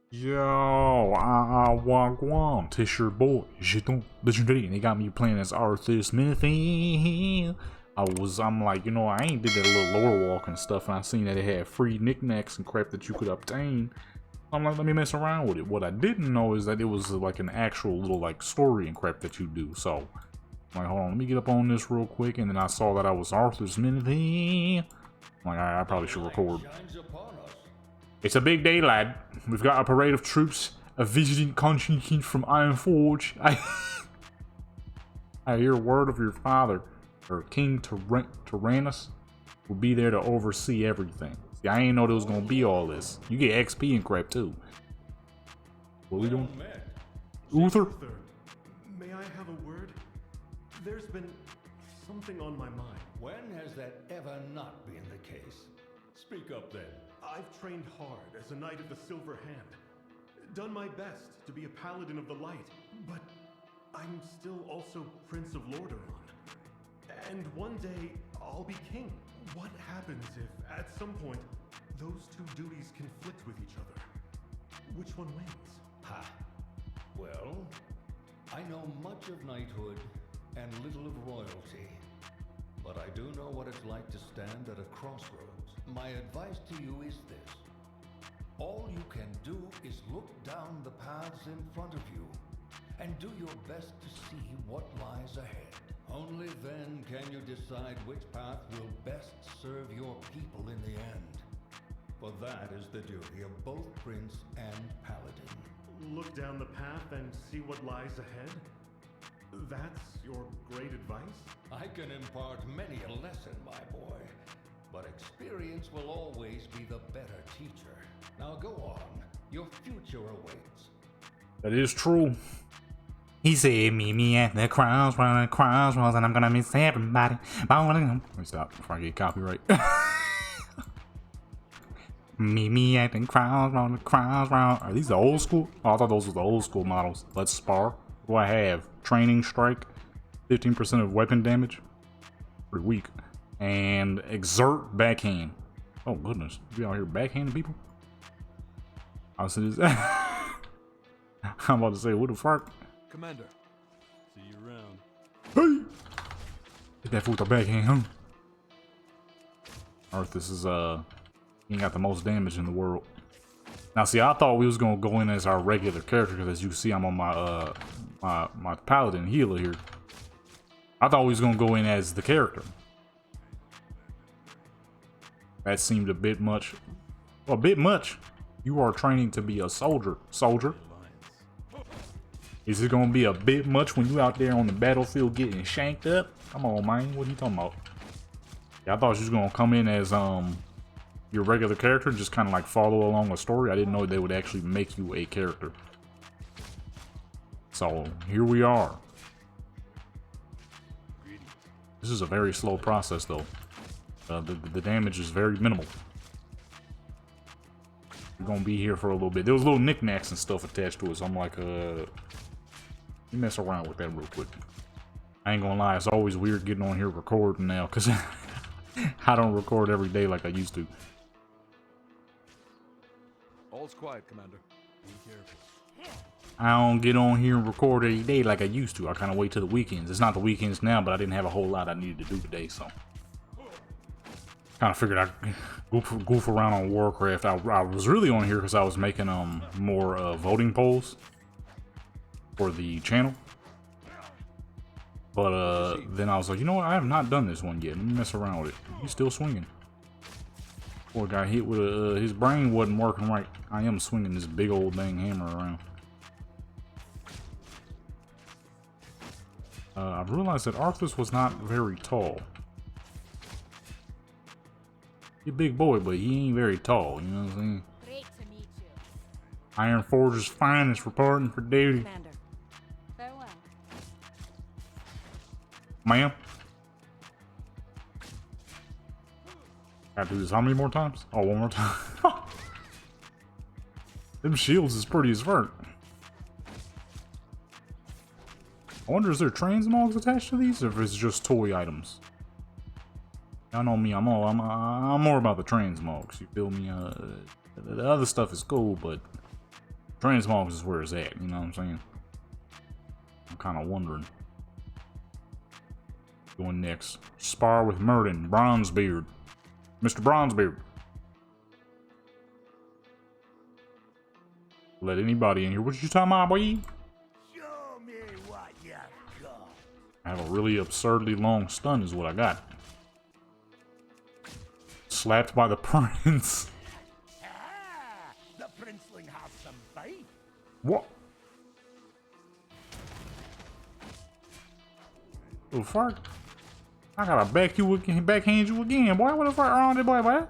Yo, wagwan, Tish your boy, Jeton, legendary, and they got me playing as Arthur Smithy. I'm like, you know, I ain't did that little lore walk and stuff, and I seen that it had free knickknacks and crap that you could obtain. I'm like, let me mess around with it. What I didn't know is that it was like an actual little like story and crap that you do. So, I'm like, hold on, let me get up on this real quick, and then I saw that I was Arthur Smithy. I'm like, I probably should record. It's a big day, lad. We've got a parade of troops, a visiting contingent from Ironforge. I hear word of your father, or King Tyrannus, will be there to oversee everything. See, I ain't know there was gonna be all this. You get XP and crap too. What are we doing? Uther? May I have a word? There's been something on my mind. When has that ever not been the case? Speak up then. I've trained hard as a Knight of the Silver Hand. Done my best to be a Paladin of the Light. But I'm still also Prince of Lordaeron. And one day, I'll be king. What happens if, at some point, those two duties conflict with each other? Which one wins? Ha. Well, I know much of knighthood and little of royalty. But I do know what it's like to stand at a crossroads. My advice to you is this. All you can do is look down the paths in front of you and do your best to see what lies ahead. Only then can you decide which path will best serve your people in the end. For that is the duty of both Prince and Paladin. Look down the path and see what lies ahead? That's your great advice? I can impart many a lesson, my boy. But experience will always be the better teacher. Now go on. Your future awaits. That is true. He said, meet me at the crossroads, and I'm gonna miss everybody. Let me stop before I get copyright. Meet me at the crossroads. Are these the old school? Oh, I thought those were the old school models. Let's spar. What do I have? Training strike, 15% of weapon damage. Pretty weak. And exert backhand. Oh goodness, you out here backhanding people? I said this. I'm about to say, what the fuck? Commander, see you around. Hey! Get that fool with the backhand, huh? Arthas is he ain't got the most damage in the world. Now see, I thought we was gonna go in as our regular character, because as you see, I'm on my my paladin healer here. I thought we was gonna go in as the character. That seemed a bit much. A bit much. You are training to be a soldier. Soldier. Is it gonna be a bit much when you out there on the battlefield getting shanked up? Come on, man. What are you talking about? Yeah, I thought you was gonna come in as your regular character, just kind of like follow along a story. I didn't know they would actually make you a character. So here we are. This is a very slow process, though. The damage is very minimal. We're gonna be here for a little bit. There was little knickknacks and stuff attached to it, so I'm like, you mess around with that real quick. I ain't gonna lie, it's always weird getting on here recording now, because I don't record every day like I used to. All's quiet, Commander. Be careful. I don't get on here and record every day like I used to. I kind of wait till the weekends. It's not the weekends now, but I didn't have a whole lot I needed to do today, so kind of figured I'd goof around on Warcraft. I was really on here because I was making more voting polls for the channel. But then I was like, you know what? I have not done this one yet. Let me mess around with it. He's still swinging. Poor guy hit with his brain wasn't working right. I am swinging this big old dang hammer around. I've realized that Arthas was not very tall. He's a big boy, but he ain't very tall, you know what I'm saying? Great to meet you. Ironforge's finest reporting for duty. Commander. Farewell. Ma'am? Gotta do this how many more times? Oh, one more time. Them shields is pretty as fuck. I wonder, is there transmogs attached to these, or if it's just toy items? Y'all know me, I'm more about the transmogs, you feel me? The other stuff is cool, but Transmogs is where it's at, you know what I'm saying? I'm kind of wondering. Going next. Spar with Murden, Bronzebeard. Mr. Bronzebeard. Let anybody in here. What you talking about, boy? Show me what you got. I have a really absurdly long stun is what I got. Slapped by the prince. Ah, the princeling has some faith. What? The fuck? I gotta backhand you again, boy. What the fuck wrong with that boy?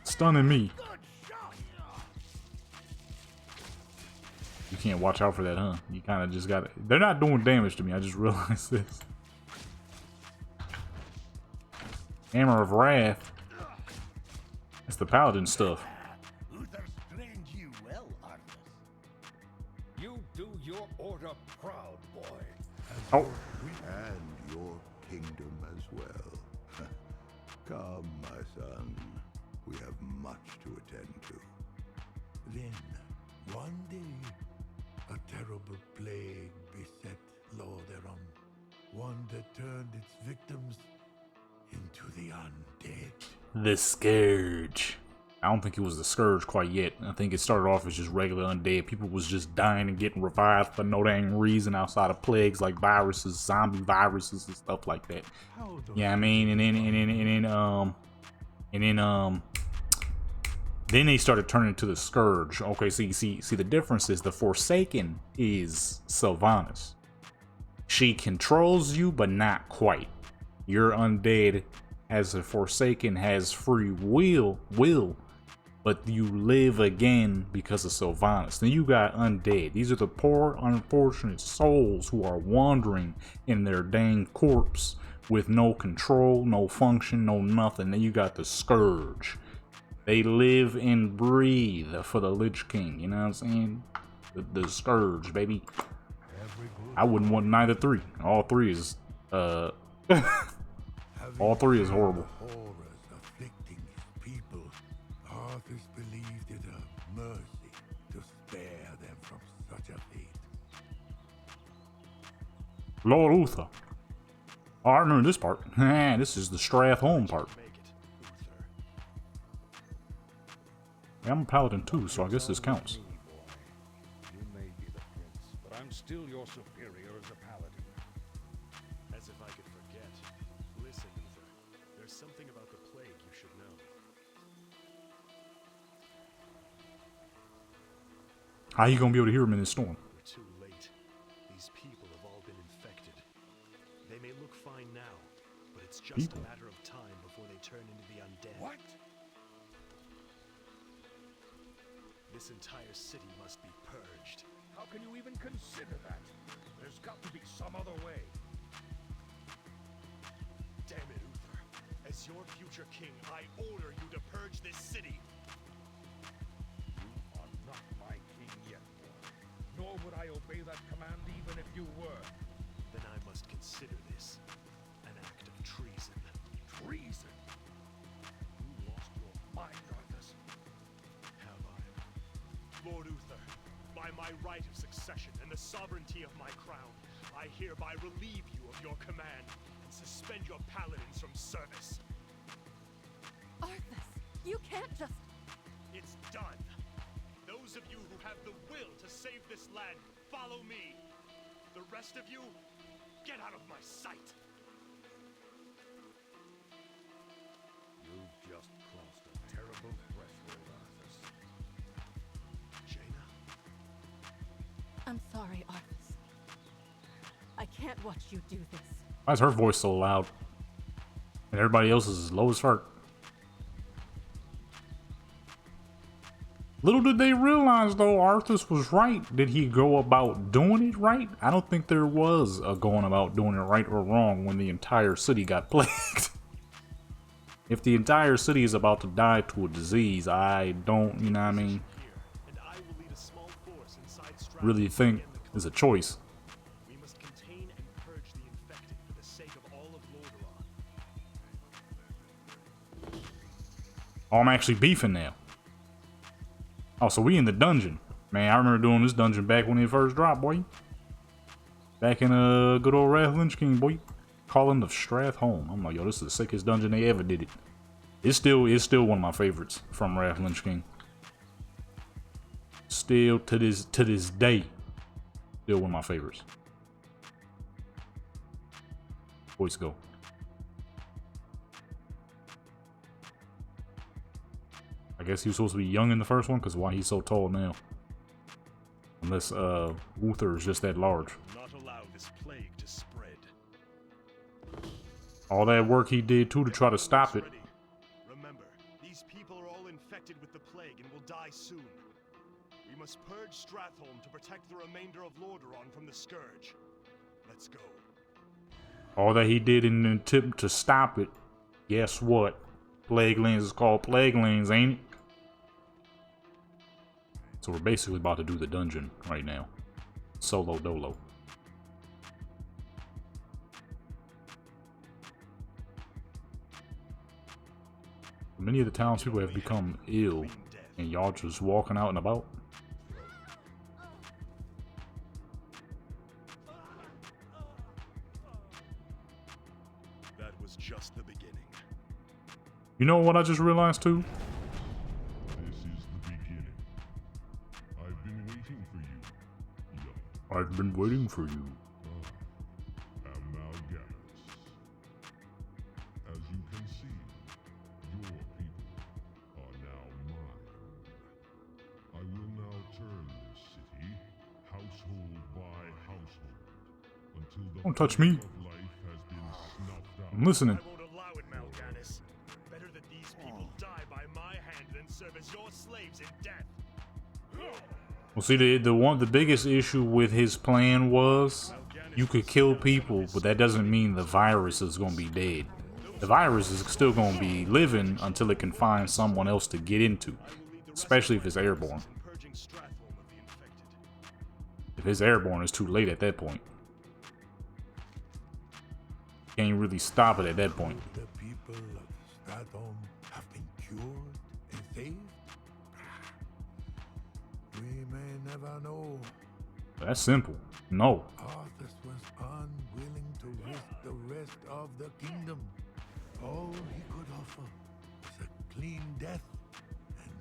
Stunning me. Good shot. You can't watch out for that, huh? You kind of just gotta. They're not doing damage to me. I just realized this. Hammer of Wrath. It's the paladin stuff. Uther trained you well, Arthas. You do your order proud, boy. Oh, And your kingdom as well. Come, my son. We have much to attend to. Then, one day, a terrible plague beset Lordaeron. One that turned its victims into the undead. the Scourge. I don't think it was the Scourge quite yet. I think it started off as just regular undead. People was just dying and getting revived for no dang reason outside of plagues like viruses, zombie viruses, and stuff like that. Yeah, I mean, then they started turning to the Scourge. Okay, see, the difference is the Forsaken is Sylvanas. She controls you, but not quite. You're undead, as a Forsaken has free will, but you live again because of Sylvanas. Then you got undead. These are the poor, unfortunate souls who are wandering in their dang corpse with no control, no function, no nothing. Then you got the Scourge. They live and breathe for the Lich King, you know what I'm saying? The Scourge, baby. I wouldn't want neither three. All three is, all three is horrible. Horrors afflicting his people, Arthas believed it a mercy to spare them from such a fate. Lord Uther. Oh, I remember this part. This is the Strathholm part. Yeah, I'm a paladin too, so I guess this counts. You may be the prince, but I'm still your superior as a paladin. As if I could forget. Listen, Uther. There's something about the plague you should know. How you gonna be able to hear him in this storm? We're too late. These people have all been infected. They may look fine now, but it's just a matter of time before they turn into the undead. What? This entire city must be purged. How can you even consider that? There's got to be some other way. Damn it, Uther. As your future king, I order you to purge this city. You are not my king yet, boy. Nor would I obey that command even if you were. Then I must consider this an act of treason. Treason? You lost your mind, Arthas. Have I? Lord Uther, by my right of succession and the sovereignty of my crown, I hereby relieve you of your command and suspend your paladins from service. Arthas, you can't just... It's done. Those of you who have the will to save this land, follow me. The rest of you, get out of my sight. You've just crossed a terrible threshold, Arthas. Jaina? I'm sorry, Arthas. I can't watch you do this. Why is her voice so loud? And everybody else is as low as fuck. Little did they realize, though, Arthas was right. Did he go about doing it right? I don't think there was a going about doing it right or wrong when the entire city got plagued. If the entire city is about to die to a disease, I don't, you know what I mean, And I will lead a small force inside Stratford really to think begin the is a choice. We must contain and purge the infected for the sake of all of Lordaeron. Oh, I'm actually beefing now. Oh, so we in the dungeon. Man, I remember doing this dungeon back when it first dropped, boy. Back in good old Wrath Lynch King, boy. Calling of Strathholm. I'm like, yo, this is the sickest dungeon they ever did it. It's still one of my favorites from Wrath Lynch King. Still to this day, still one of my favorites. Voice go. I guess he was supposed to be young in the first one, because why he's so tall now? Unless Uther is just that large. Not allow this plague to spread. All that work he did too to try to stop it. Remember, these people are all infected with the plague and will die soon. We must purge Stratholm to protect the remainder of Lordaeron from the scourge. Let's go. All that he did in an attempt to stop it. Guess what? Plague Lands is called Plague Lands, ain't it? So we're basically about to do the dungeon right now. Solo dolo. Many of the townspeople have become ill, and y'all just walking out and about. That was just the beginning. You know what I just realized too? This is the beginning. I've been waiting for you, young. I've been waiting for you. Amalgamus. As you can see, your people are now mine. I will now turn this city household by household until the Don't touch me. flame of life has been snuffed out. I'm listening. I won't allow it, Mal'Ganis. Better that these people die by my hand than serve as your slaves in death. Well, see, the biggest issue with his plan was you could kill people, but that doesn't mean the virus is gonna be dead. The virus is still gonna be living until it can find someone else to get into, especially if it's airborne. Purging Stratholm of the infected. If it's airborne, it's too late at that point. Can't really stop it at that point. The people of Stratholm have been cured and saved? We may never know. That's simple. No. Arthas was unwilling to risk the rest of the kingdom. All he could offer was a clean death and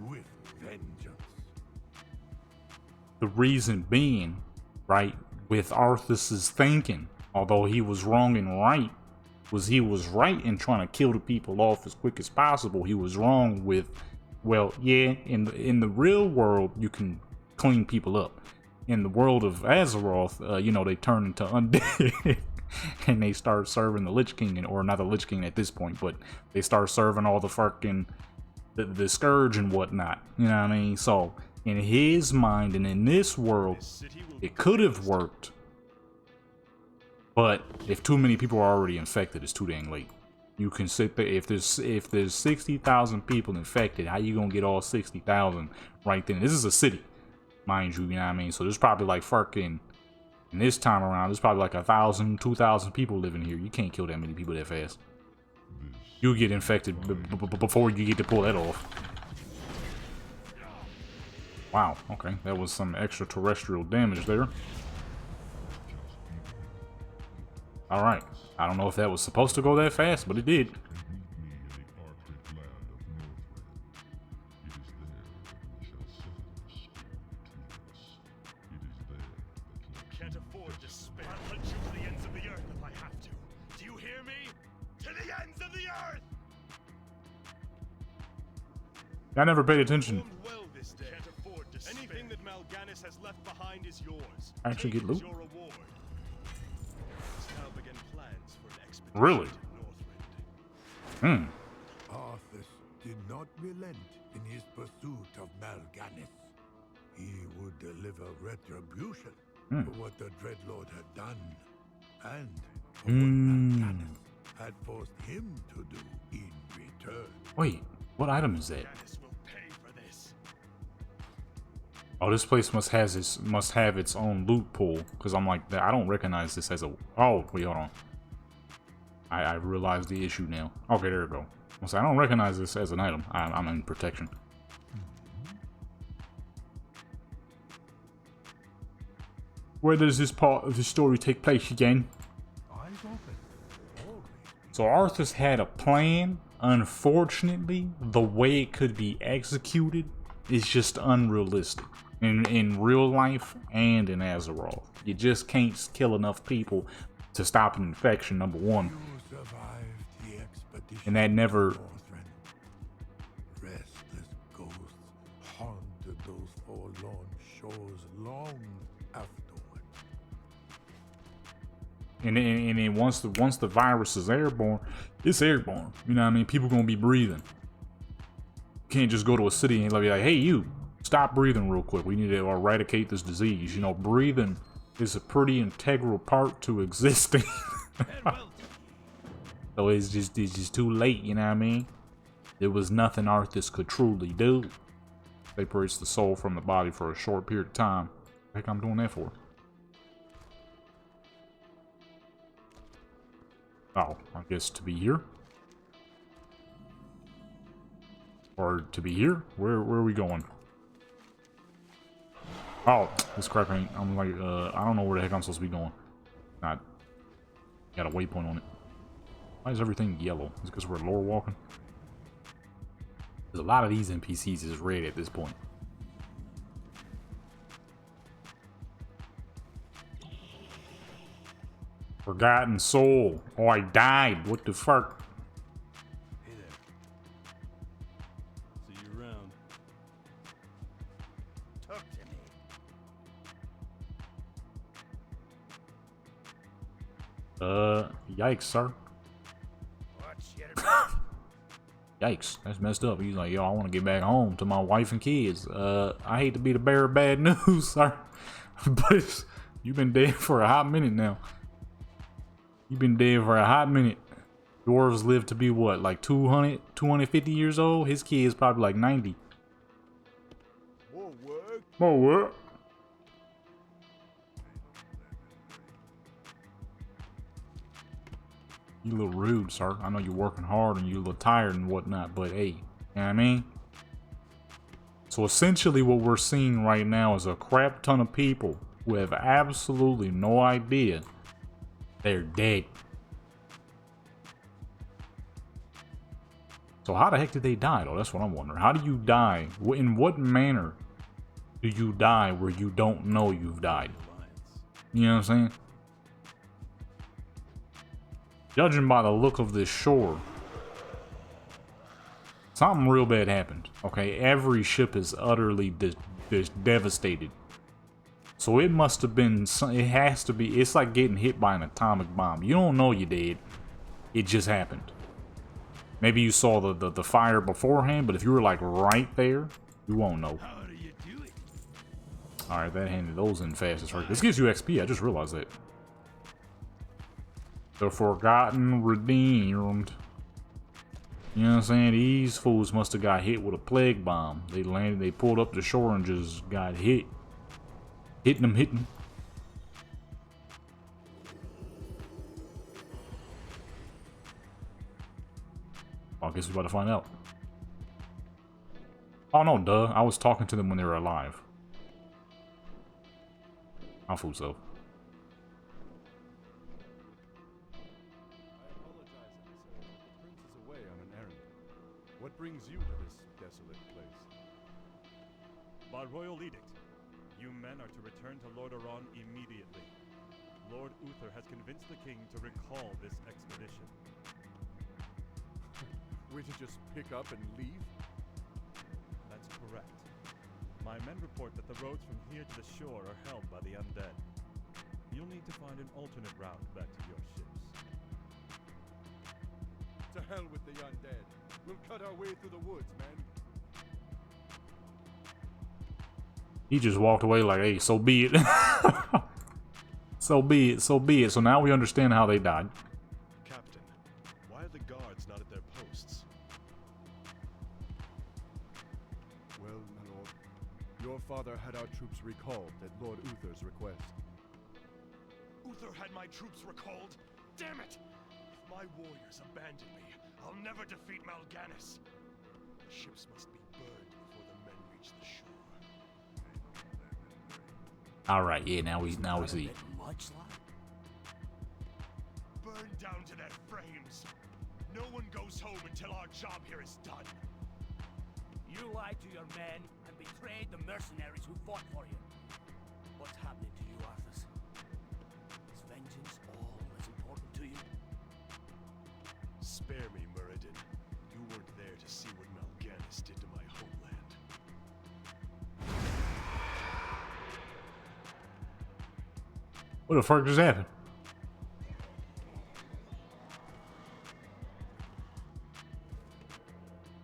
swift vengeance. The reason being, right, with Arthas's thinking, although he was wrong and right, was he was right in trying to kill the people off as quick as possible. He was wrong with, well, yeah, in the real world, you can clean people up. In the world of Azeroth, you know, they turn into undead and they start serving the Lich King, or not the Lich King at this point, but they start serving all the fucking, the Scourge and whatnot. You know what I mean? So, in his mind and in this world, it could have worked. But if too many people are already infected, it's too dang late. You can sit there, if there's 60,000 people infected, how you gonna get all 60,000 right then? This is a city, mind you, you know what I mean? So there's probably like fucking, in this time around, there's probably like 1,000, 2,000 people living here. You can't kill that many people that fast. You get infected before you get to pull that off. Wow, okay, that was some extraterrestrial damage there. Alright, I don't know if that was supposed to go that fast, but it did. Meet me in the Arctic land of Northrend. It is there that we shall settle the dispute between us. It is there that your Can't afford despair. I'll hunt you to the ends of the earth if I have to. Do you hear me? To the ends of the earth! I never paid attention. Performed well this day. Can't afford despair. Anything that Mal'Ganis has left behind is yours. Actually Take get it as loot? your reward. Let's now begin plans for an expedition Really? to Northrend. Arthas did not relent in his pursuit of Mal'Ganis. He would deliver retribution for what the Dreadlord had done, and for what Mal'Ganis had forced him to do in return. Wait, what item is that? Mal'Ganis will pay for this. Oh, this place must have its own loot pool, because I'm like, I don't recognize this as a. Oh, wait, hold on. I realize the issue now. Okay, there we go. I don't recognize this as an item. I'm in protection. Where does this part of the story take place again? Eyes open. Always. So Arthas had a plan. Unfortunately, the way it could be executed is just unrealistic. In real life and in Azeroth. You just can't kill enough people to stop an infection, number one. You survived the expedition. And that never... Restless ghosts haunted those forlorn shores long afterward. And then once the virus is airborne, it's airborne. You know what I mean? People gonna be breathing. You can't just go to a city and be like, hey, you, stop breathing real quick. We need to eradicate this disease. You know, breathing is a pretty integral part to existing. So it's just too late, you know what I mean? There was nothing Arthas could truly do. Separates the soul from the body for a short period of time. What the heck I'm doing that for? Oh, I guess to be here? Or to be here? Where are we going? Oh, this crap ain't... I'm like, I don't know where the heck I'm supposed to be going. Not... Got a waypoint on it. Why is everything yellow? Is it because we're lore walking? There's a lot of these NPCs is red at this point. Forgotten soul. Oh, I died. What the fuck? Hey there. See you around. Talk to me. Yikes, sir. What's your Yikes, that's messed up. He's like, yo, I want to get back home to my wife and kids. I hate to be the bearer of bad news, sir. But you've been dead for a hot minute now. You've been dead for a hot minute. Dwarves live to be what, like 200, 250 years old? His kid's probably like 90. more work? Oh, what? You a little rude, sir. I know you're working hard and you're a little tired and whatnot, but hey, you know what I mean? So essentially what we're seeing right now is a crap ton of people who have absolutely no idea they're dead. So how the heck did they die, though? That's what I'm wondering. How do you die? In what manner do you die where you don't know you've died? You know what I'm saying? Judging by the look of this shore, something real bad happened. Okay, every ship is utterly devastated. So it must have been, it has to be, it's like getting hit by an atomic bomb. You don't know you did. It just happened. Maybe you saw the fire beforehand, but if you were like right there, you won't know. How do you do it? Alright, that handed those in fast as right. This gives you XP, I just realized that. The Forgotten Redeemed. You know what I'm saying? These fools must have got hit with a plague bomb. They landed, they pulled up the shore and just got hit. Hitting them. Well, I guess we're about to find out. Oh no, duh. I was talking to them when they were alive. I'll fool self. What brings you to this desolate place? By royal edict, you men are to return to Lordaeron immediately. Lord Uther has convinced the king to recall this expedition. We should just pick up and leave? That's correct. My men report that the roads from here to the shore are held by the undead. You'll need to find an alternate route back to your ships. To hell with the undead. We'll cut our way through the woods, man. He just walked away like, hey, so be it. So be it, so be it. So now we understand how they died. Captain, why are the guards not at their posts? Well, my lord, your father had our troops recalled at Lord Uther's request. Uther had my troops recalled? Damn it! If my warriors abandon me, I'll never defeat Mal'Ganis. The ships must be burned before the men reach the shore. All right, yeah. Now we see. Much like? Burned down to their frames. No one goes home until our job here is done. You lied to your men and betrayed the mercenaries who fought for you. What's happening to you, Arthas? Is vengeance all that's important to you? Spare me, Muradin. You weren't there to see what Mal'Ganis did to my homeland. What the fuck just happened?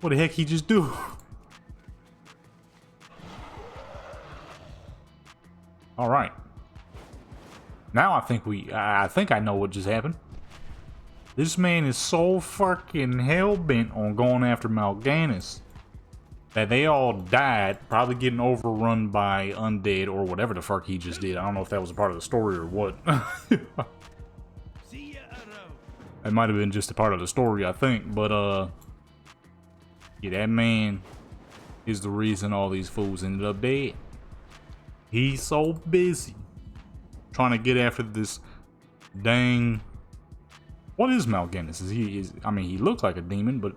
What the heck he just do? All right. Now I think I know what just happened. This man is so fucking hell-bent on going after Mal'Ganis that they all died, probably getting overrun by undead or whatever the fuck he just did. I don't know if that was a part of the story or what. See ya around. It might have been just a part of the story, I think. But, yeah, that man is the reason all these fools ended up dead. He's so busy trying to get after this dang... What is Mal'Ganis? I mean, he looks like a demon, but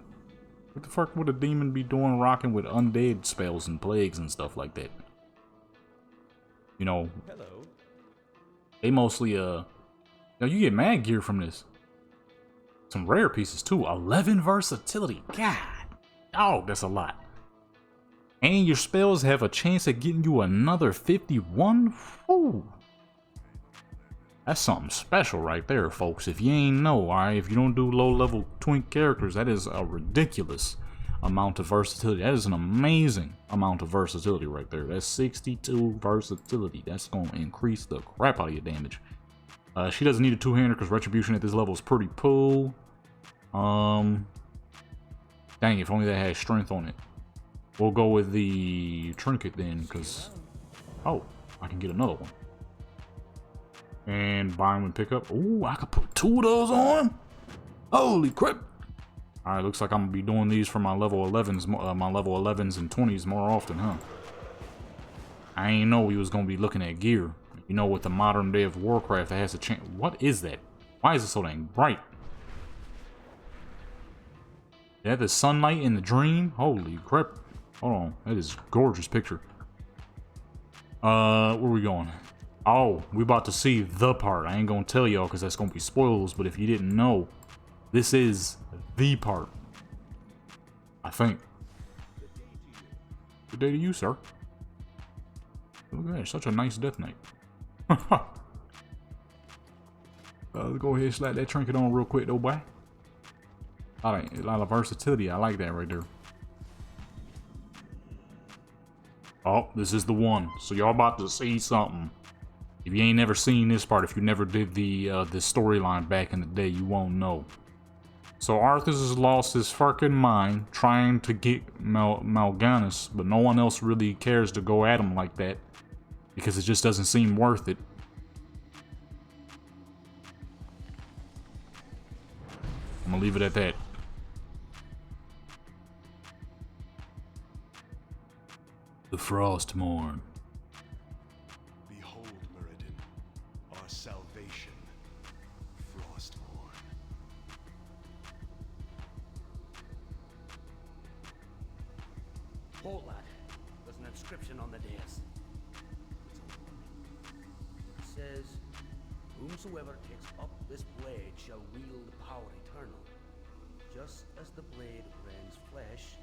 what the fuck would a demon be doing rocking with undead spells and plagues and stuff like that? You know, Hello. they mostly, you get mad gear from this. Some rare pieces too. 11 versatility. God. Oh, that's a lot. And your spells have a chance at getting you another 51. Whew. That's something special right there, folks. If you ain't know, alright? If you don't do low-level twink characters, that is a ridiculous amount of versatility. That is an amazing amount of versatility right there. That's 62 versatility. That's going to increase the crap out of your damage. She doesn't need a two-hander because Retribution at this level is pretty cool. Dang, if only that had strength on it. We'll go with the trinket then, because... Oh, I can get another one. And bind and pick up. Ooh, I could put 2 of those on? Holy crap. Alright, looks like I'm going to be doing these for my level 11s, and 20s more often, huh? I ain't know we was going to be looking at gear. You know, with the modern day of Warcraft, that has a chance. What is that? Why is it so dang bright? Yeah, the sunlight in the dream? Holy crap. Hold on. That is a gorgeous picture. Where are we going? Oh, we about to see the part. I ain't gonna tell y'all because that's gonna be spoilers, but if you didn't know, this is the part. I think. Good day to you, sir. Look at that, such a nice death knight. Let's go ahead and slap that trinket on real quick though, boy. A lot of versatility, I like that right there. Oh, this is the one. So y'all about to see something. If you ain't never seen this part, if you never did the storyline back in the day, you won't know. So Arthas has lost his fucking mind trying to get Mal'Ganis, but no one else really cares to go at him like that because it just doesn't seem worth it. I'm gonna leave it at that. The Frostmourne. Behold, Muradin, our salvation, Frostmourne. Hold, lad. There's an inscription on the dais. It says, "Whomsoever takes up this blade shall wield power eternal. Just as the blade rends flesh,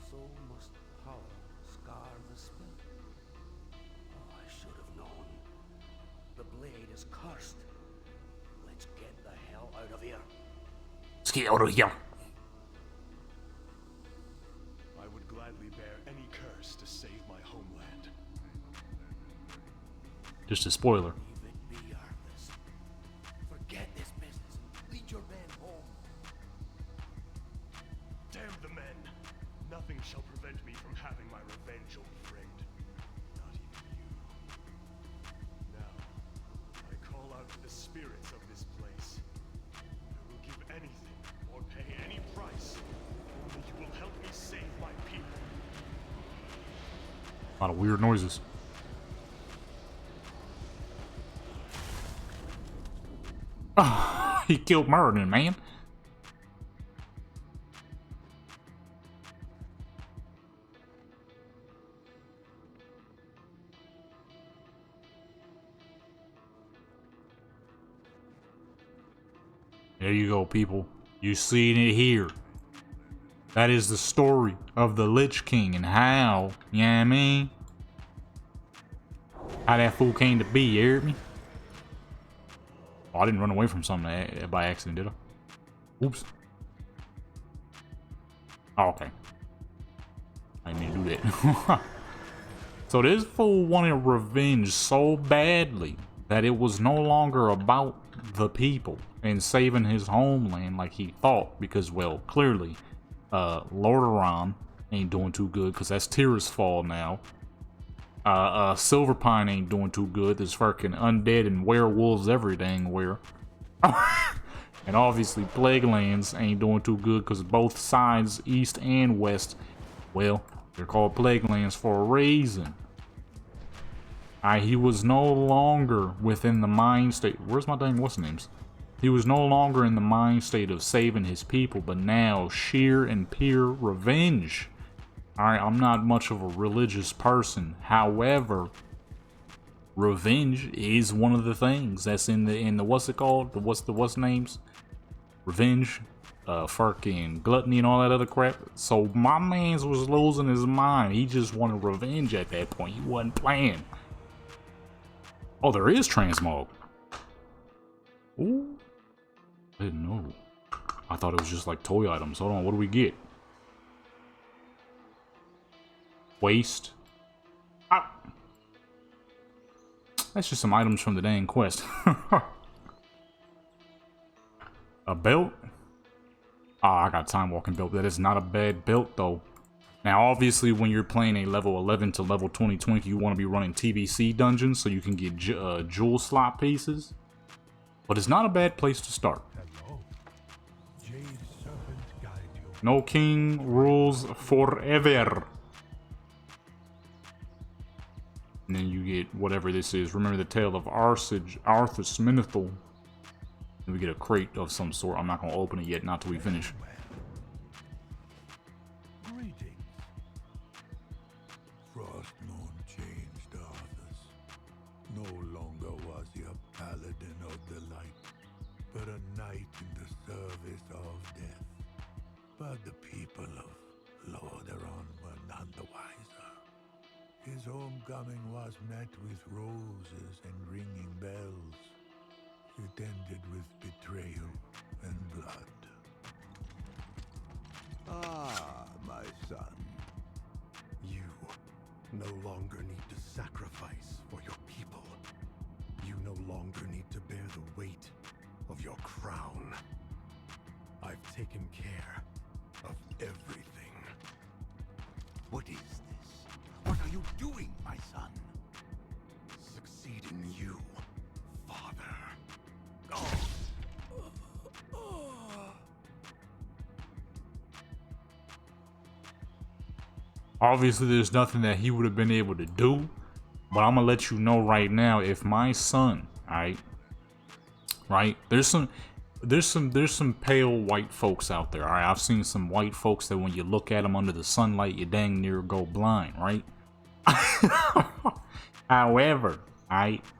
so must power scar the spirit." Oh, I should have known. The blade is cursed. Let's get the hell out of here. Let's get out of here. I would gladly bear any curse to save my homeland. Just a spoiler. Leave it be, Arthas. Forget this business. Lead your men home. Damn the men! Nothing shall prevent me from having my revenge, old friend. Not even you. Now, I call out to the spirits of this place. I will give anything or pay any price. Only you will help me save my people. A lot of weird noises. He killed Merlin, man. There you go, people. You seen it here. That is the story of the Lich King and how, you know what I mean? How that fool came to be, you hear me? Oh, I didn't run away from something by accident, did I? Oops. Oh, okay. I didn't mean to do that. So this fool wanted revenge so badly that it was no longer about the people and saving his homeland like he thought, because, well, clearly Lorewalking ain't doing too good because that's Tira's fall now. Silverpine ain't doing too good. There's fucking undead and werewolves every dang where. And obviously Plaguelands ain't doing too good because both sides, east and west, well, they're called Plaguelands for a reason. He was no longer within the mind state. Where's my dang what's names? He was no longer in the mind state of saving his people, but now sheer and pure revenge. Alright, I'm not much of a religious person. However, revenge is one of the things that's in the what's it called? The what's names? Revenge, fucking gluttony and all that other crap. So my man's was losing his mind. He just wanted revenge at that point. He wasn't playing. Oh, there is transmog. Ooh. I didn't know. I thought it was just like toy items. Hold on, what do we get? Waste. Ah. That's just some items from the dang quest. A belt? Ah, I got time walking belt. That is not a bad belt though. Now obviously when you're playing a level 11 to level 20, you want to be running TVC dungeons so you can get jewel slot pieces. But it's not a bad place to start. No king rules forever. And then you get whatever this is. Remember the tale of Arthur Smithel. And we get a crate of some sort. I'm not going to open it yet, not till we finish. Greetings. Frostmourne changed Arthas. No longer was he a paladin of the light, but a knight in the service of death. But the people of Lordaeron were none the wiser. His homecoming was met with roses and ringing bells. It ended with betrayal and blood. Ah, my son. You no longer need to sacrifice for your people. You no longer need to bear the weight of your crown. I've taken care of everything. What is this? What are you doing, my son? Succeeding you, father. Obviously there's nothing that he would have been able to do, but I'm gonna let you know right now, if my son, right, there's some pale white folks out there. Alright, I've seen some white folks that when you look at them under the sunlight, you dang near go blind, right? However,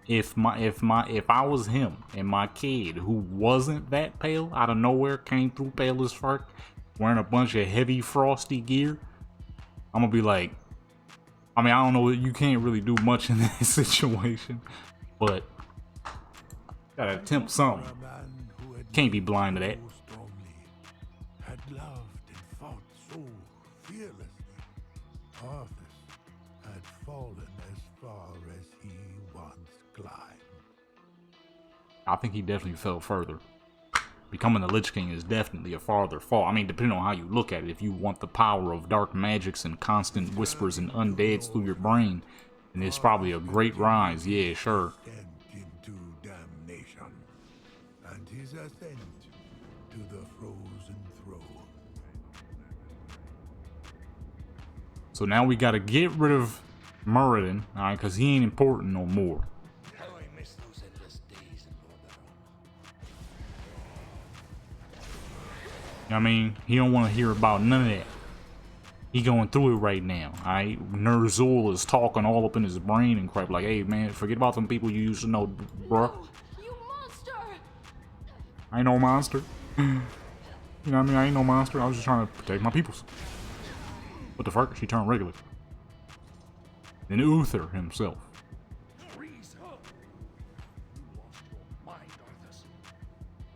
if I was him and my kid who wasn't that pale, out of nowhere came through pale as fuck, wearing a bunch of heavy frosty gear, I'm gonna be like, I mean, I don't know, you can't really do much in that situation, but gotta attempt something. Can't be blind to that. Had loved and fought so fearlessly. Arthas had fallen as far as he once climbed. I think he definitely fell further. Becoming the Lich King is definitely a farther fall. I mean, depending on how you look at it, if you want the power of dark magics and constant whispers and undeads through your brain, then it's probably a great rise. Yeah, sure. Into damnation, and his ascent to the frozen throne. So now we gotta get rid of Muradin, alright, because he ain't important no more. How I miss those endless days in Lordaeron. I mean, he don't want to hear about none of that. He going through it right now, alright? Ner'zhul is talking all up in his brain and crap like, hey man, forget about them people you used to know, bruh. No, you monster! I ain't no monster. You know what I mean? I ain't no monster. I was just trying to protect my peoples. What the fuck? She turned regular. Then Uther himself.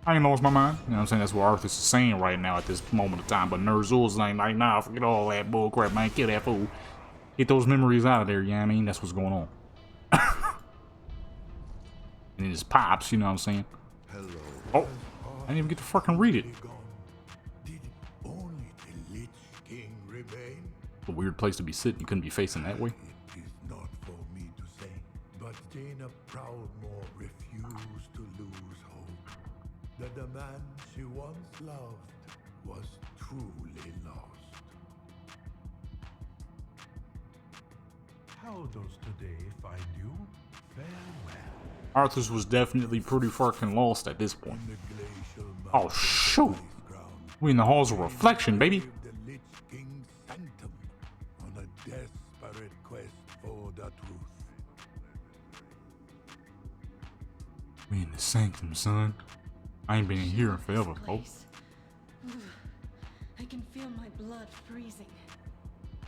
I ain't lost my mind. You know what I'm saying? That's what Arthas is saying right now at this moment of time. But Ner'zhul's like, nah, forget all that bullcrap, man. Kill that fool. Get those memories out of there, you know what I mean? That's what's going on. And it just pops, you know what I'm saying? Hello. Oh, I didn't even get to fucking read it. Did only the Lich King remain? It's a weird place to be sitting. You couldn't be facing that way. It is not for me to say, but Jaina Proudmoore refused to lose hope. That the man she once loved was truly lost. How does today find you? Farewell. Arthas was definitely pretty fucking lost at this point. In the glacial Oh, shoot. mountains of ice ground, We in the halls of reflection, baby. the Lich King's sanctum on a desperate quest for the truth. We in the sanctum, son. I ain't been in here in forever. Oh, Place. Ugh. I can feel my blood freezing.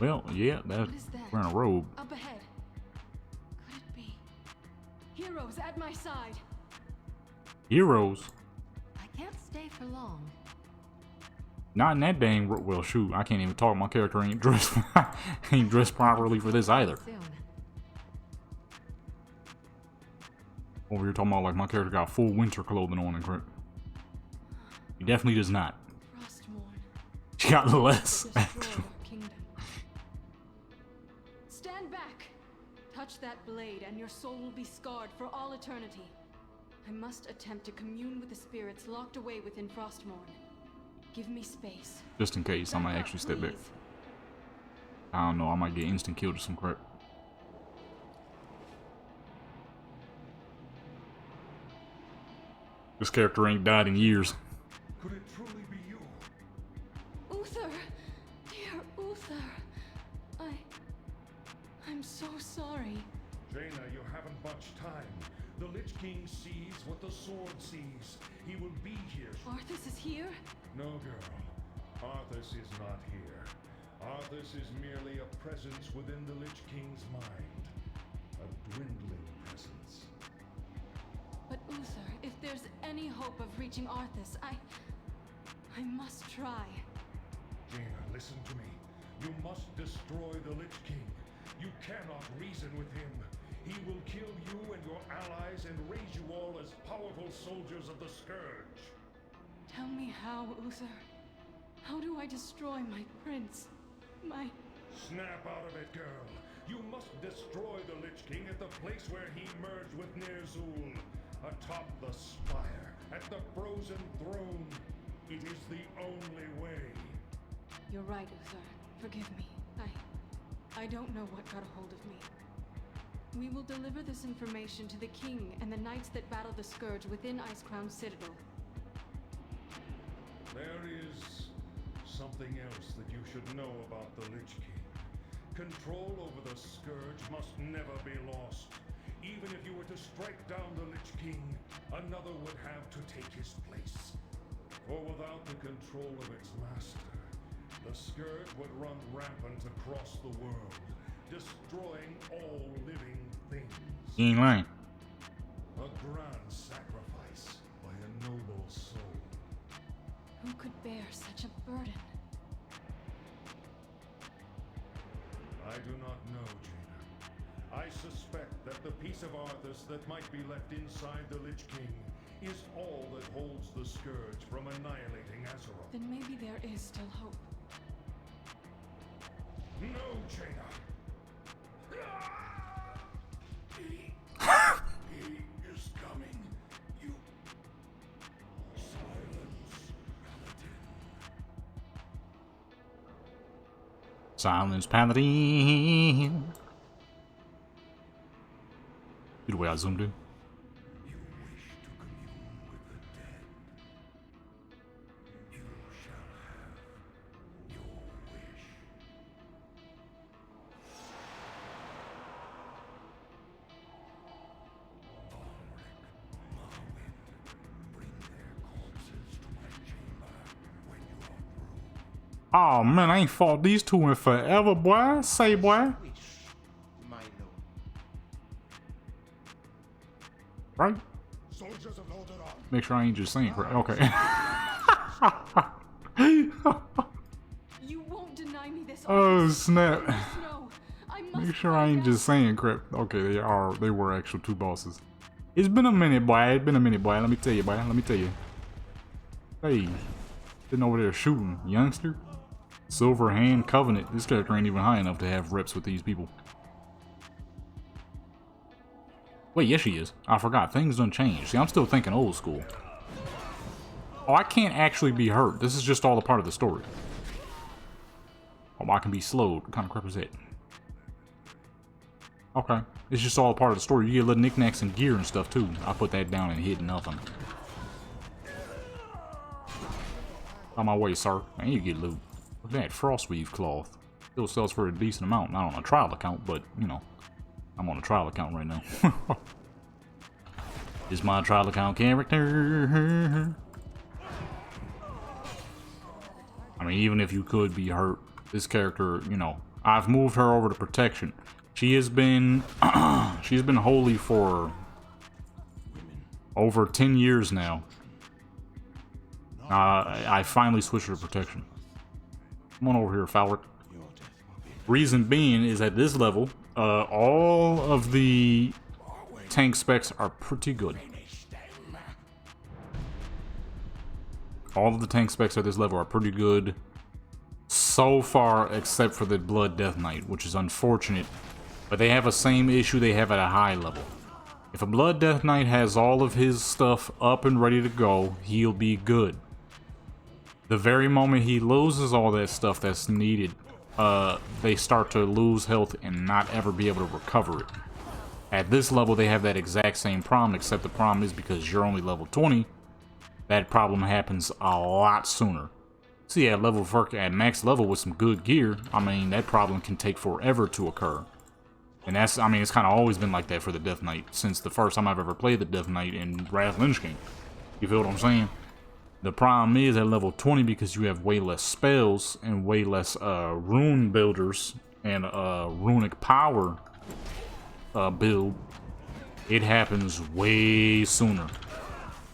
well, yeah, What is that? wearing a robe. Up ahead. Could it be? Heroes at my side. Heroes. I can't stay for long. Not in that dang well, shoot, I can't even talk. My character ain't dressed ain't dressed properly for this either. Soon. Over here talking about like my character got full winter clothing on and crap. He definitely does not. Frostmourne. She got less. Destroyed our kingdom. Stand back. Touch that blade and your soul will be scarred for all eternity. I must attempt to commune with the spirits locked away within Frostmourne. Give me space. Just in case, I might Back up, actually step back. please. I don't know, I might get instant killed or some crap. This character ain't died in years. Could it truly be you? Uther! Dear Uther! I'm so sorry. Jaina, you haven't much time. The Lich King sees what the sword sees. He will be here. Arthas is here? No, girl. Arthas is not here. Arthas is merely a presence within the Lich King's mind. A dwindling presence. But Uther, if there's any hope of reaching Arthas, I must try. Jaina, listen to me. You must destroy the Lich King. You cannot reason with him. He will kill you and your allies and raise you all as powerful soldiers of the Scourge. Tell me how, Uther. How do I destroy my prince? My... Snap out of it, girl. You must destroy the Lich King at the place where he merged with Ner'zhul. Atop the spire, at the frozen throne. It is the only way. You're right, Uther. Forgive me. I don't know what got a hold of me. We will deliver this information to the king and the knights that battle the Scourge within Icecrown Citadel. There is something else that you should know about the Lich King. Control over the Scourge must never be lost. Even if you were to strike down the Lich King, another would have to take his place. For without the control of its master, the Scourge would run rampant across the world, destroying all living things. You ain't lying. A grand sacrifice by a noble soul. Who could bear such a burden? I do not know, Jaina. I suspect that the piece of Arthas that might be left inside the Lich King is all that holds the Scourge from annihilating Azeroth. Then maybe there is still hope. No, Jaina! He is coming. You... Silence Silence, Paladin. Paladin. See the way I zoomed in? You wish to commune with the dead. You shall Oh man, I ain't fought these two in forever, boy. Say, boy. Right? Make sure I ain't just saying correct. Okay. You won't deny me this. Oh snap. No, I must Make sure I ain't find just saying crap. Okay, they were actual two bosses. It's been a minute, boy. It's been a minute, boy. Let me tell you, boy. Let me tell you. Hey, sitting over there shooting, youngster. Silver Hand Covenant. This character ain't even high enough to have reps with these people. Wait, yes she is. I forgot. Things done changed. See, I'm still thinking old school. Oh, I can't actually be hurt. This is just all a part of the story. Oh, I can be slowed. What kind of crap is that? Okay. It's just all a part of the story. You get little knickknacks and gear and stuff, too. I put that down and hit nothing. On my way, sir. And you get loot. Look at that. Frostweave cloth. Still sells for a decent amount. Not on a trial account, but, you know. I'm on a trial account right now. This is my trial account character. I mean, even if you could be hurt, this character, you know, I've moved her over to protection. She has been, she's been holy for over 10 years now. I finally switched her to protection. Come on over here, Fowler. Reason being is at this level, all of the tank specs are pretty good. All of the tank specs at this level are pretty good so far, except for the Blood Death Knight, which is unfortunate. But they have a same issue they have at a high level. If a Blood Death Knight has all of his stuff up and ready to go, he'll be good. The very moment he loses all that stuff that's needed, they start to lose health and not ever be able to recover it. At this level, they have that exact same problem, except the problem is because you're only level 20, that problem happens a lot sooner. See, at max level with some good gear, I mean, that problem can take forever to occur. And that's, I mean, it's kind of always been like that for the Death Knight since the first time I've ever played the Death Knight in Wrath Lich King. You feel what I'm saying? The problem is at level 20, because you have way less spells and way less rune builders and runic power build, it happens way sooner.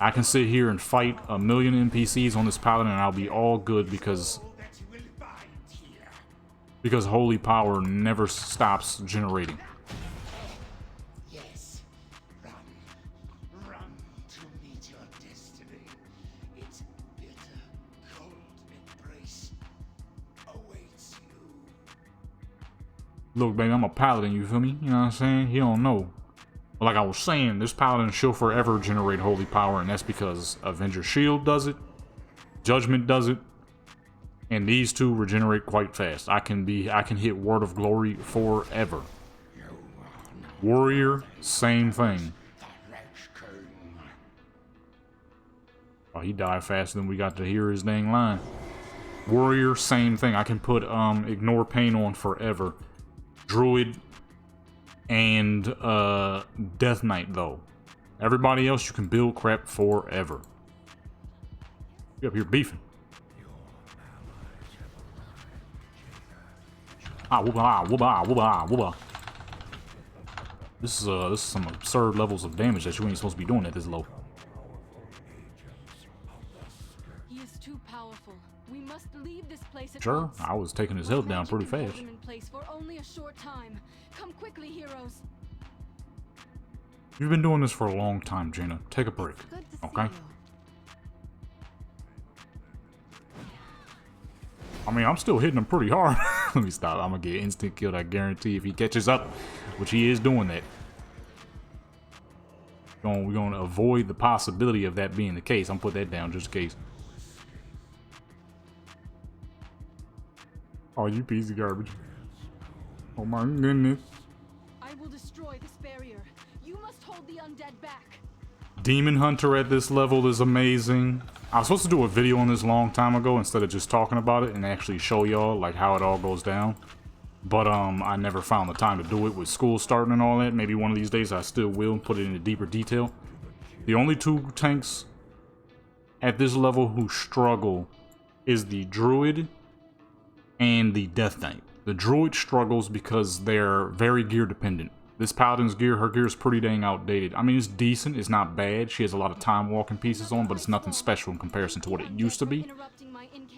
I can sit here and fight a million NPCs on this paladin and I'll be all good because holy power never stops generating. Yes, run to meet your destiny. Its bitter, cold embrace awaits you. Look, baby, I'm a paladin, you feel me? You know what I'm saying? He don't know. But like I was saying, this paladin should forever generate holy power, and that's because Avenger Shield does it, Judgment does it, and these two regenerate quite fast. I can hit Word of Glory forever. Warrior, same thing. Oh, he died faster than we got to hear his dang line. Warrior, same thing. I can put Ignore Pain on forever. Druid and Death Knight, though. Everybody else you can build crap forever. You up here beefing. Wooba. This is some absurd levels of damage that you ain't supposed to be doing at this low. He is too powerful. We must leave this place at Sure, once. I was taking his health down pretty fast. In place for only a short time. Come quickly, heroes. You've been doing this for a long time, Jaina. Take a break, okay? I mean, I'm still hitting him pretty hard. Let me stop. I'm gonna get instant killed, I guarantee, if he catches up, which he is doing that. We're gonna avoid the possibility of that being the case. I'm gonna put that down just in case. Oh, you piece of garbage. Oh my goodness. I will destroy this barrier. You must hold the undead back. Demon Hunter at this level is amazing. I was supposed to do a video on this a long time ago instead of just talking about it and actually show y'all like how it all goes down. But I never found the time to do it with school starting and all that. Maybe one of these days I still will put it into deeper detail. The only two tanks at this level who struggle is the Druid and the Death Knight. The Druid struggles because they're very gear dependent. This Paladin's gear, her gear is pretty dang outdated. I mean, it's decent, it's not bad. She has a lot of time walking pieces on, but it's nothing special in comparison to what it used to be.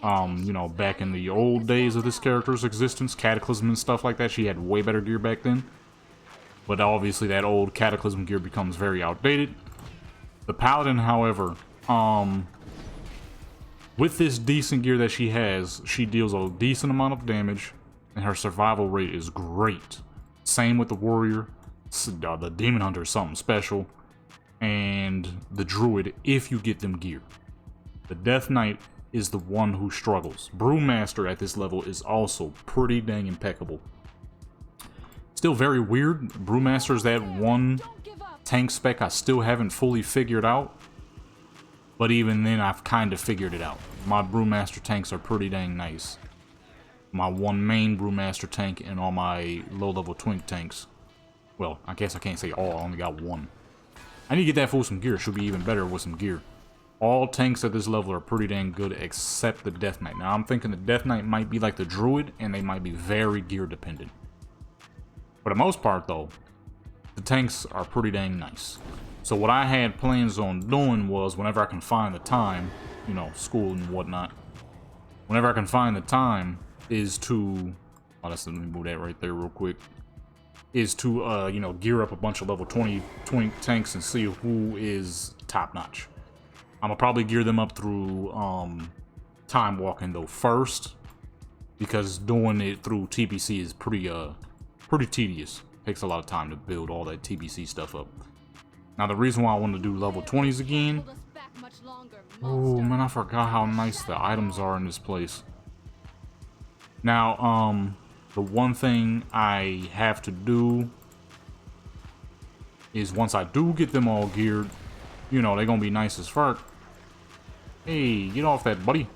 You know, back in the old days of this character's existence, Cataclysm and stuff like that, she had way better gear back then. But obviously that old Cataclysm gear becomes very outdated. The Paladin, however, with this decent gear that she has, she deals a decent amount of damage, and her survival rate is great. Same with the Warrior. The Demon Hunter is something special. And the Druid, if you get them gear. The Death Knight is the one who struggles. Brewmaster at this level is also pretty dang impeccable. Still very weird. Brewmaster is that one tank spec I still haven't fully figured out. But even then, I've kind of figured it out. My Brewmaster tanks are pretty dang nice. My one main Brewmaster tank and all my low-level Twink tanks. Well, I guess I can't say all. I only got one. I need to get that fool some gear. Should be even better with some gear. All tanks at this level are pretty dang good except the Death Knight. Now, I'm thinking the Death Knight might be like the Druid, and they might be very gear dependent. For the most part, though, the tanks are pretty dang nice. So what I had plans on doing was, whenever I can find the time, you know, school and whatnot, whenever I can find the time, is to, oh, let me move that right there real quick, is to, you know, gear up a bunch of level 20 tanks and see who is top-notch. I'm gonna probably gear them up through, time walking, though, first, because doing it through TBC is pretty tedious. Takes a lot of time to build all that TBC stuff up. Now, the reason why I want to do level 20s again... Oh, man, I forgot how nice the items are in this place. Now, the one thing I have to do is once I do get them all geared, you know, they're going to be nice as fuck. Hey, get off that, buddy.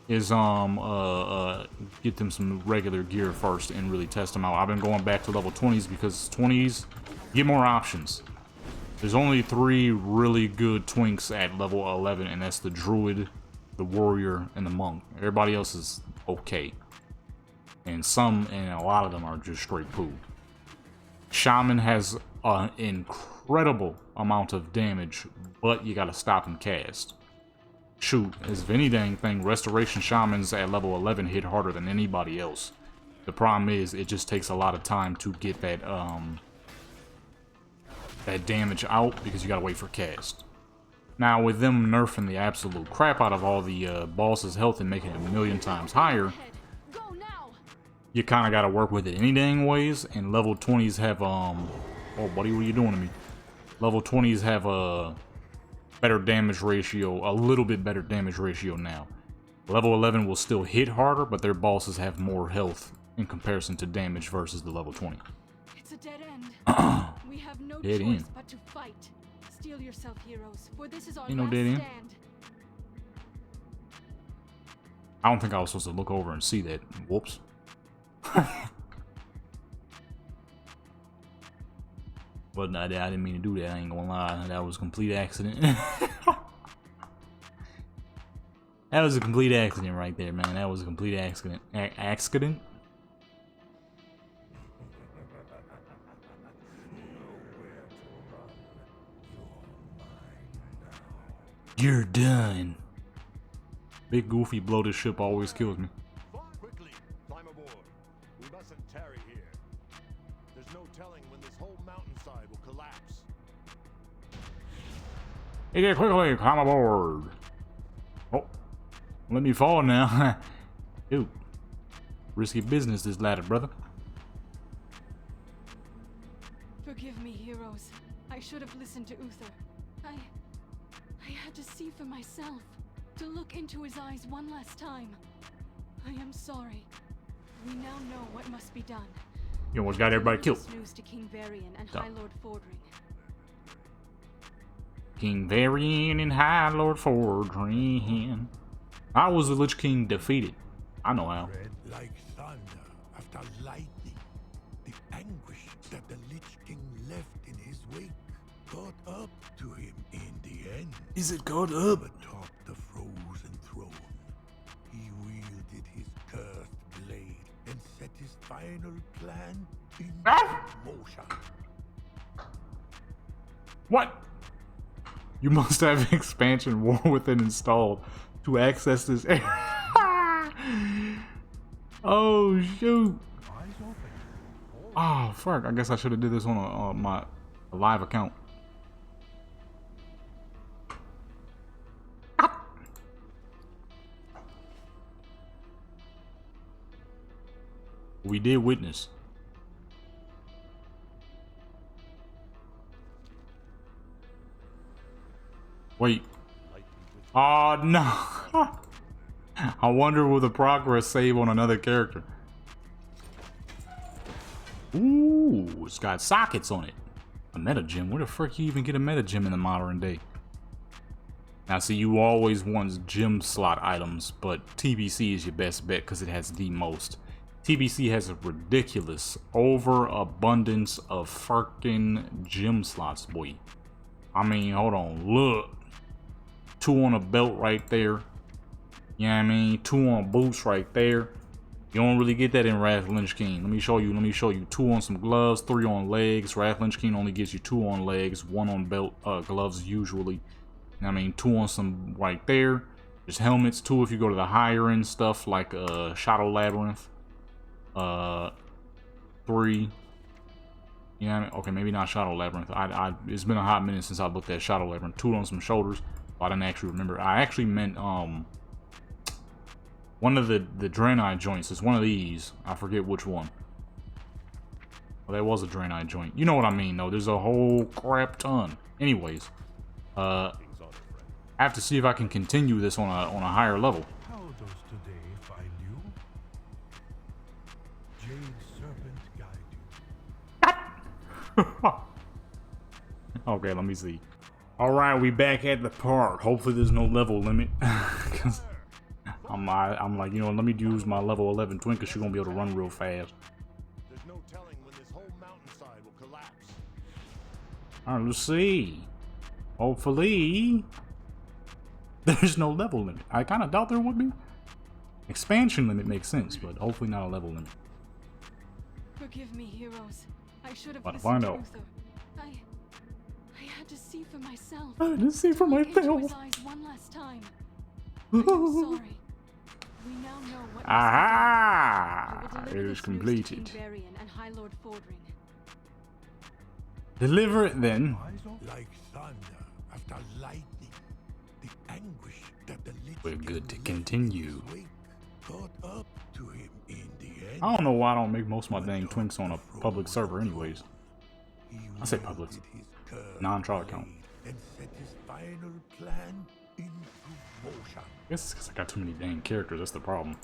Is, get them some regular gear first and really test them out. I've been going back to level 20s because 20s get more options. There's only 3 really good Twinks at level 11, and that's the Druid, the Warrior, and the Monk. Everybody else is okay. And a lot of them are just straight poo. Shaman has an incredible amount of damage, but you gotta stop and cast. Shoot, as of any dang thing, Restoration Shamans at level 11 hit harder than anybody else. The problem is, it just takes a lot of time to get that, that damage out, because you gotta wait for cast. Now, with them nerfing the absolute crap out of all the bosses' health and making it a million times higher, you kind of gotta work with it any dang ways, and level 20s have, oh buddy, what are you doing to me? Level 20s have a better damage ratio, a little bit better damage ratio now. Level 11 will still hit harder, but their bosses have more health in comparison to damage versus the level 20. It's a dead end. We have no Dead choice end. but to fight. Steel yourself, heroes, for this is our Ain't no last dead end. stand. I don't think I was supposed to look over and see that. Whoops. But no, I didn't mean to do that. I ain't gonna lie. That was a complete accident. That was a complete accident right there, man. That was a complete accident. Accident? You're done. Big goofy bloated ship always kills me. Quickly, climb aboard. We mustn't tarry here. There's no telling when this whole mountainside will collapse. Hey, get quickly, climb aboard. Oh, let me fall now. Dude, risky business this ladder, brother. Forgive me, heroes. I should have listened to Uther. I had to see for myself. To look into his eyes one last time. I am sorry. We now know what must be done. You almost got everybody killed. News to King Varian and High Lord Fordring. King Varian and High Lord Fordring. How was the Lich King defeated? I know how. Red like thunder after lightning. The anguish that the Lich King left in his wake caught up to him in the end. Is it caught up? Atop the frozen throne, he wielded his cursed blade What? You must have expansion War Within installed to access this area. Oh shoot. Oh fuck, I guess I should have did this on my live account. We did witness. Wait. Oh no. I wonder will the progress save on another character. Ooh, it's got sockets on it. A meta gem. Where the frick you even get a meta gem in the modern day? Now see, you always want gem slot items, but TBC is your best bet because it has the most. TBC has a ridiculous overabundance of fucking gem slots, boy. I mean, hold on, look. 2 on a belt right there. You know what I mean? 2 on boots right there. You don't really get that in Wrath Lich King. Let me show you. 2 on some gloves, 3 on legs. Wrath Lich King only gives you 2 on legs, 1 on belt gloves usually. I mean, 2 on some right there. There's helmets, 2 if you go to the higher end stuff like Shadow Labyrinth. 3. Yeah, I mean, okay, maybe not Shadow Labyrinth. It's been a hot minute since I looked at Shadow Labyrinth. 2 on some shoulders. I didn't actually remember. I actually meant one of the Draenei joints. It's one of these. I forget which one. Well, that was a Draenei joint. You know what I mean, though. There's a whole crap ton. Anyways, I have to see if I can continue this on a higher level. How does today find you? Jade Serpent guide you. Okay, let me see. All right, we back at the park. Hopefully, there's no level limit. Cause I'm like, you know, let me use my level 11 twin because she's gonna be able to run real fast. There's no telling when this whole mountainside will collapse. All right, let's see. Hopefully, there's no level limit. I kind of doubt there would be. Expansion limit makes sense, but hopefully not a level limit. Forgive me, heroes. I should have About to listened find to out. Luther. I had to see for myself. I had to see for Look into myself. his eyes one last time. I am sorry. We now know what Aha! must be done. I It will deliver is this completed. news to King Varian and High Lord Fordring. Deliver it then. Like thunder after lightning, the anguish that the Lich We're good to King continue. left in his wake caught up to him in the end. I don't know why I don't make most of my dang twinks on a public server anyways. I say public. Non-trial account. And set his final plan into motion. I guess it's because I got too many dang characters, that's the problem.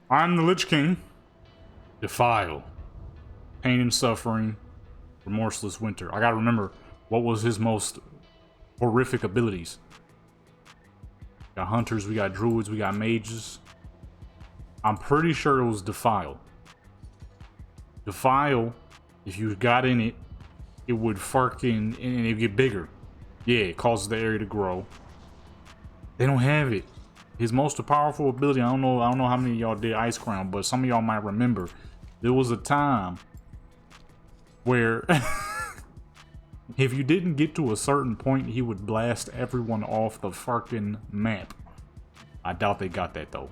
I'm the Lich King. Defile. Pain and suffering. Remorseless winter. I gotta remember what was his most horrific abilities. We got hunters, we got druids, we got mages. I'm pretty sure it was Defile. Defile, if you got in it, it would fucking, and it would get bigger. Yeah, it causes the area to grow. They don't have it. His most powerful ability, I don't know how many of y'all did Ice Crown, but some of y'all might remember. There was a time where if you didn't get to a certain point, he would blast everyone off the fucking map. I doubt they got that though.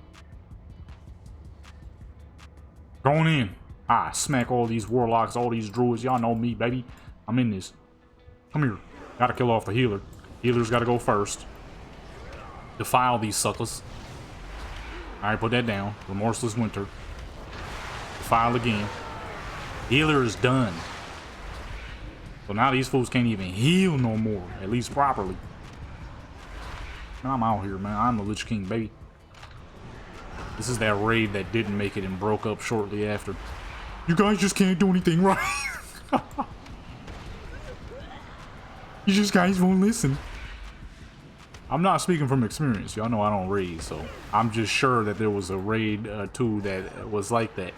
Going in. I smack all these warlocks, all these druids. Y'all know me, baby. I'm in this. Come here. Gotta kill off the healer. Healer's gotta go first. Defile these suckers. Alright, put that down. Remorseless winter. Defile again. Healer is done. So now these fools can't even heal no more. At least properly. I'm out here, man. I'm the Lich King, baby. This is that raid that didn't make it and broke up shortly after. You guys just can't do anything right. You just guys won't listen. I'm not speaking from experience. Y'all know I don't raid, so I'm just sure that there was a raid too that was like that.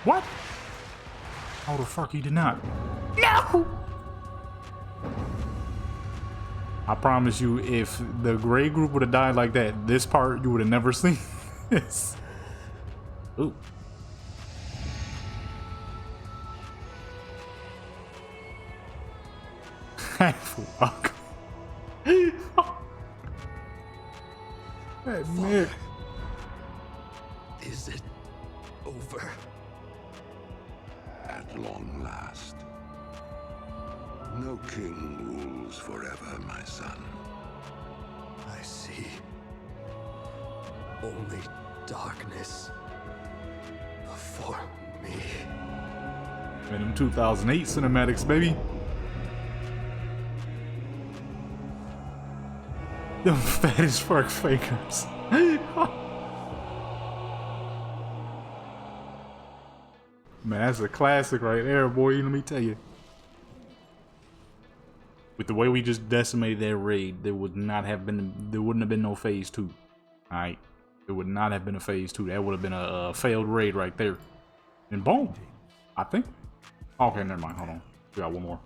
What? Oh, the fuck he did not. No! I promise you, if the gray group would have died like that, this part you would have never seen this. Ooh. to that Nick. Is it over? At long last. No king rules forever, my son. I see. Only darkness before me. Man, them 2008 cinematics, baby. Them fat as fuck fakers. Man, that's a classic right there, boy. Let me tell you. With the way we just decimated that raid, there wouldn't have been no phase 2. Alright. There would not have been a phase 2. That would have been a failed raid right there. And boom. I think. Okay, never mind. Hold on. We got one more.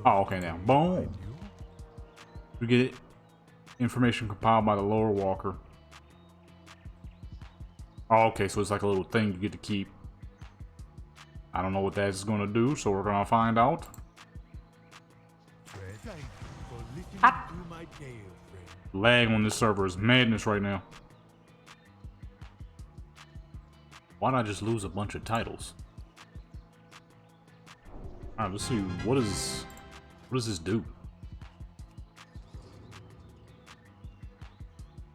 Oh, okay now. Boom. We get it. Information compiled by the Lorewalker. Oh, okay, so it's like a little thing you get to keep. I don't know what that's gonna do, so we're gonna find out. Lag on this server is madness right now. Why'd I just lose a bunch of titles? Alright, let's see. What does this do?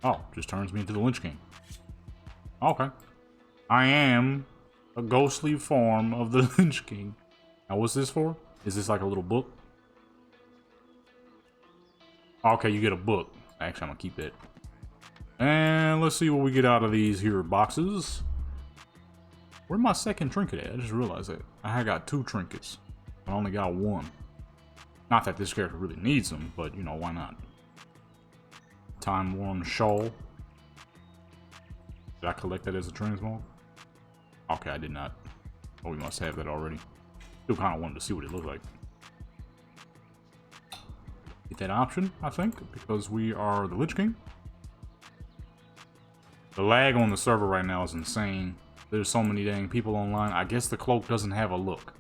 Oh, just turns me into the Lich King. Okay. I am a ghostly form of the Lich King. Now, what's this for? Is this like a little book? Okay, you get a book. Actually, I'm gonna keep it. And let's see what we get out of these here boxes. Where's my second trinket at? I just realized that. I got 2 trinkets. I only got 1. Not that this character really needs them, but, you know, why not? Time-worn shawl. Did I collect that as a transmog? Okay, I did not. Oh, we must have that already. Still kind of wanted to see what it looked like. Get that option, I think, because we are the Lich King. The lag on the server right now is insane. There's so many dang people online. I guess the cloak doesn't have a look.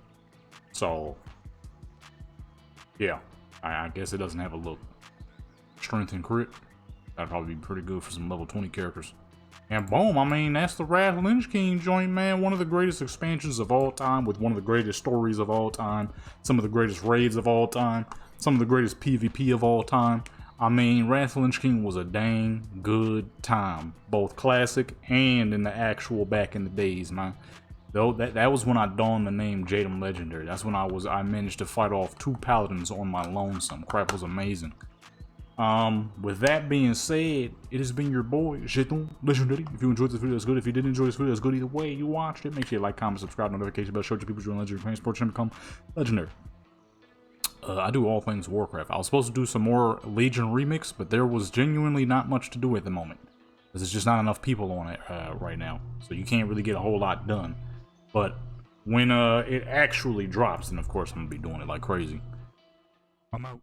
So, yeah, I guess it doesn't have a look. Strength and crit. That'd probably be pretty good for some level 20 characters. And boom, I mean, that's the Wrath Lich King joint, man. One of the greatest expansions of all time, with one of the greatest stories of all time. Some of the greatest raids of all time. Some of the greatest PvP of all time. I mean, Wrath Lich King was a dang good time. Both classic and in the actual back in the days, man. Though that was when I donned the name Jadam Legendary. That's when I managed to fight off 2 paladins on my lonesome. Crap was amazing. With that being said, it has been your boy, Jeton Legendary. If you enjoyed this video, that's good. If you didn't enjoy this video, that's good either way you watched it. Make sure you like, comment, subscribe, notification bell, show your people join Legendary Playing Sports and become legendary. I do all things Warcraft. I was supposed to do some more Legion remix, but there was genuinely not much to do at the moment. Because there's just not enough people on it right now. So you can't really get a whole lot done. But when it actually drops, then of course I'm going to be doing it like crazy. I'm out.